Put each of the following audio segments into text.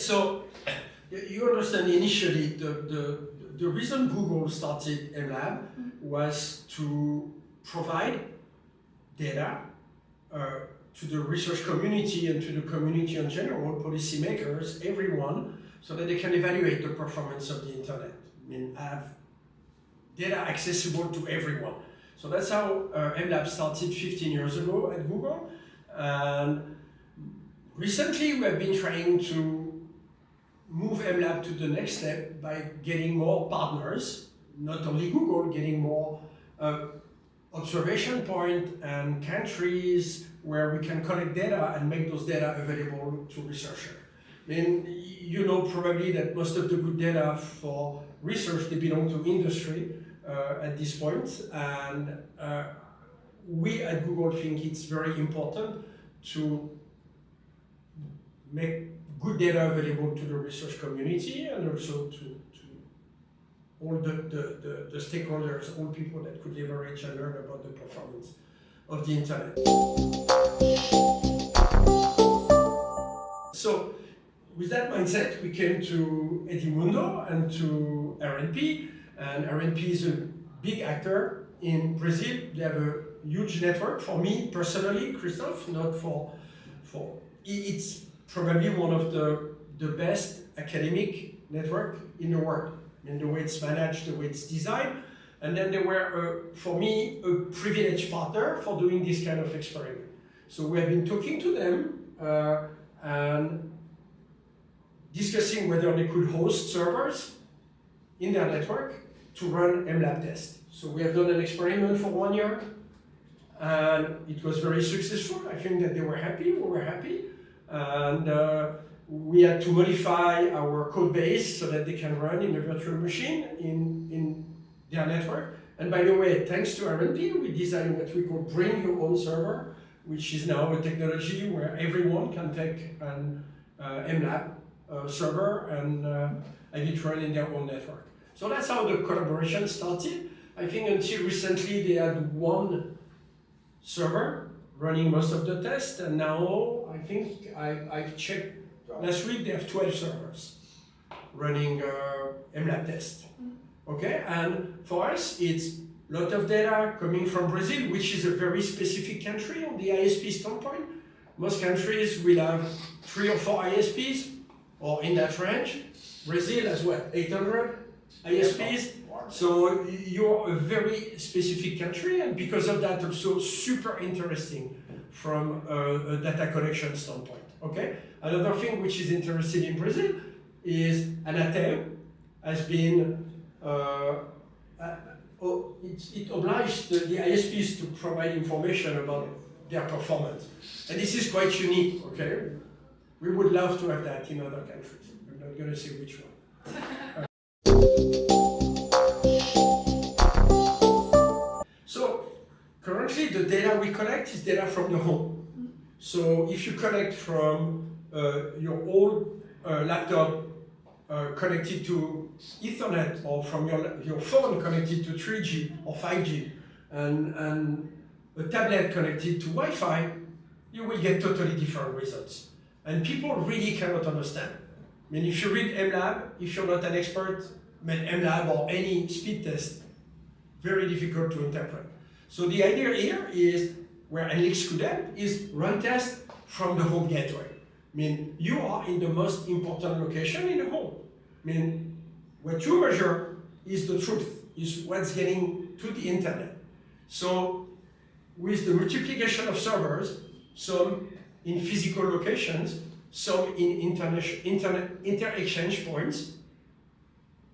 so you understand initially the reason Google started MLab was to provide data to the research community and to the community in general, policymakers, everyone, so that they can evaluate the performance of the internet. I mean, have data accessible to everyone. So that's how MLab started 15 years ago at Google. And recently, we have been trying to move MLab to the next step by getting more partners, not only Google, getting more observation points and countries where we can collect data and make those data available to researchers. I mean, you know probably that most of the good data for research, they belong to industry at this point, and we at Google think it's very important to make good data available to the research community and also to all the stakeholders, all people that could leverage and learn about the performance of the internet. So with that mindset, we came to Edmundo and to RNP, and RNP is a big actor in Brazil. They have a huge network. For me personally, Christophe, not for it's probably one of the best academic network in the world. I mean, the way it's managed, the way it's designed. And then they were, for me, a privileged partner for doing this kind of experiment. So we have been talking to them and discussing whether they could host servers in their network to run MLab tests. So we have done an experiment for 1 year, and it was very successful. I think that they were happy, we were happy, and we had to modify our code base so that they can run in a virtual machine in their network. And by the way, thanks to RNP, we designed what we call Bring Your Own Server, which is now a technology where everyone can take an MLab server and have it run in their own network. So that's how the collaboration started. I think until recently they had one server running most of the tests, and now I think I've checked last week, they have 12 servers running MLab tests. Okay, and for us, it's a lot of data coming from Brazil, which is a very specific country on the ISP standpoint. Most countries will have 3 or 4 ISPs, or in that range. Brazil has what, 800 ISPs? So you're a very specific country, and because of that, also super interesting from a data collection standpoint. Okay. Another thing which is interesting in Brazil is Anatel has been it obliged the ISPs to provide information about their performance, and this is quite unique. Okay, we would love to have that in other countries. I'm not going to say which one. So currently, the data we collect is data from the home. So if you collect from your old laptop connected to Ethernet, or from your phone connected to 3G or 5G, and a tablet connected to Wi-Fi, you will get totally different results. And people really cannot understand. I mean, if you read MLab, if you're not an expert, MLab or any speed test, very difficult to interpret. So the idea here is, where NLIX could help, is run tests from the home gateway. I mean, you are in the most important location in the home. I mean, what you measure is the truth, is what's getting to the internet. So with the multiplication of servers, some in physical locations, some in internet inter-exchange points,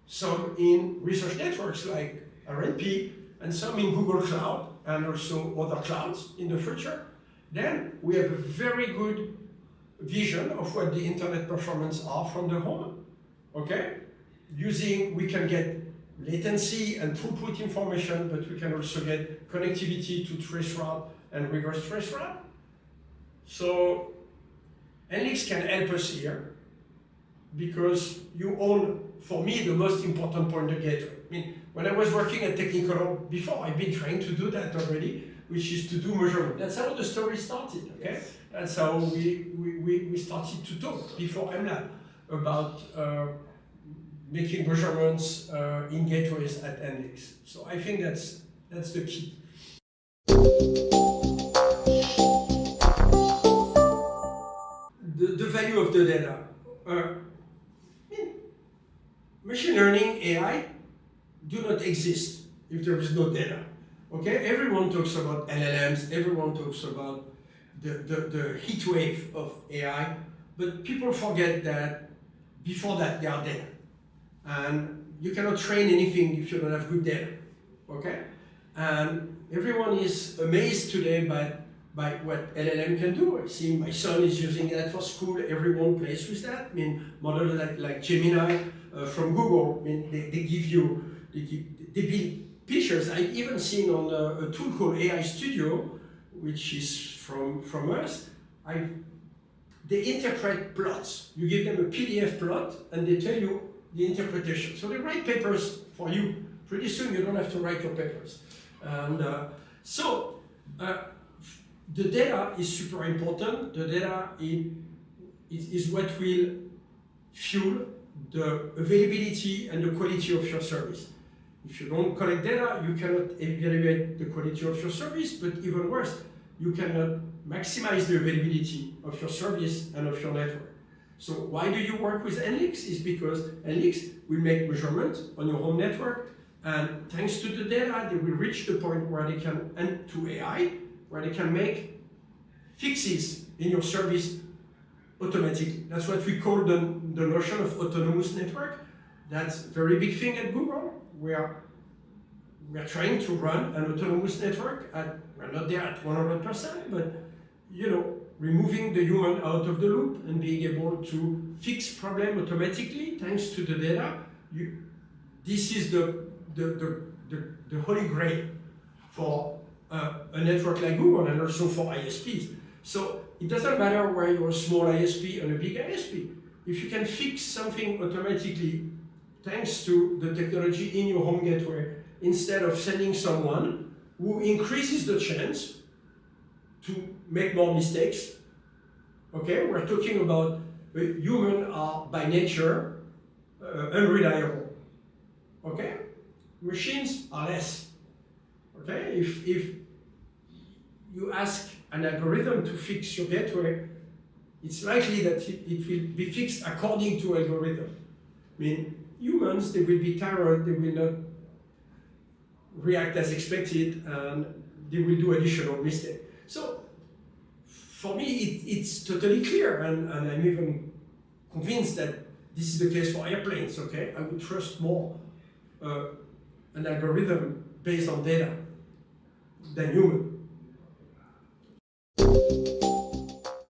some in research networks like RNP, and some in Google Cloud, and also other clouds in the future, then we have a very good vision of what the internet performance are from the home. Okay? We can get latency and throughput information, but we can also get connectivity to trace route and reverse trace route. So NLIX can help us here, because you own, for me, the most important point, the gateway. I mean, when I was working at Technicolor before, I've been trying to do that already, which is to do measurement. That's how the story started, okay? Yes. That's how we started to talk before MLab. about making measurements in gateways at NLIX. So I think that's the key. The value of the data. Machine learning, AI, do not exist if there is no data. Okay, everyone talks about LLMs, everyone talks about the heat wave of AI, but people forget that before that there are data. And you cannot train anything if you don't have good data. Okay? And everyone is amazed today by what LLM can do. I see my son is using that for school, everyone plays with that. I mean, models like Gemini from Google, I mean, they build pictures. I've even seen on a tool called AI Studio, which is from us. They interpret plots. You give them a PDF plot and they tell you the interpretation. So they write papers for you. Pretty soon you don't have to write your papers. And the data is super important. The data is what will fuel the availability and the quality of your service. If you don't collect data, you cannot evaluate the quality of your service, but even worse, you cannot maximize the availability of your service and of your network. So why do you work with NLIX? Is because NLIX will make measurements on your home network, and thanks to the data, they will reach the point where they can, and to AI, where they can make fixes in your service automatically. That's what we call the notion of autonomous network. That's a very big thing at Google. We are trying to run an autonomous network. We're not there at 100%, but removing the human out of the loop and being able to fix problems automatically thanks to the data. This is the holy grail for a network like Google and also for ISPs. So it doesn't matter where you're a small ISP or a big ISP. If you can fix something automatically thanks to the technology in your home gateway, instead of sending someone who increases the chance to make more mistakes. Okay, we're talking about humans are by nature unreliable. Okay, machines are less. Okay, if you ask an algorithm to fix your gateway, it's likely that it will be fixed according to algorithm. I mean, humans, they will be tired, they will not react as expected, and they will do additional mistakes. So, for me, it's totally clear, and I'm even convinced that this is the case for airplanes, okay? I would trust more an algorithm based on data than human.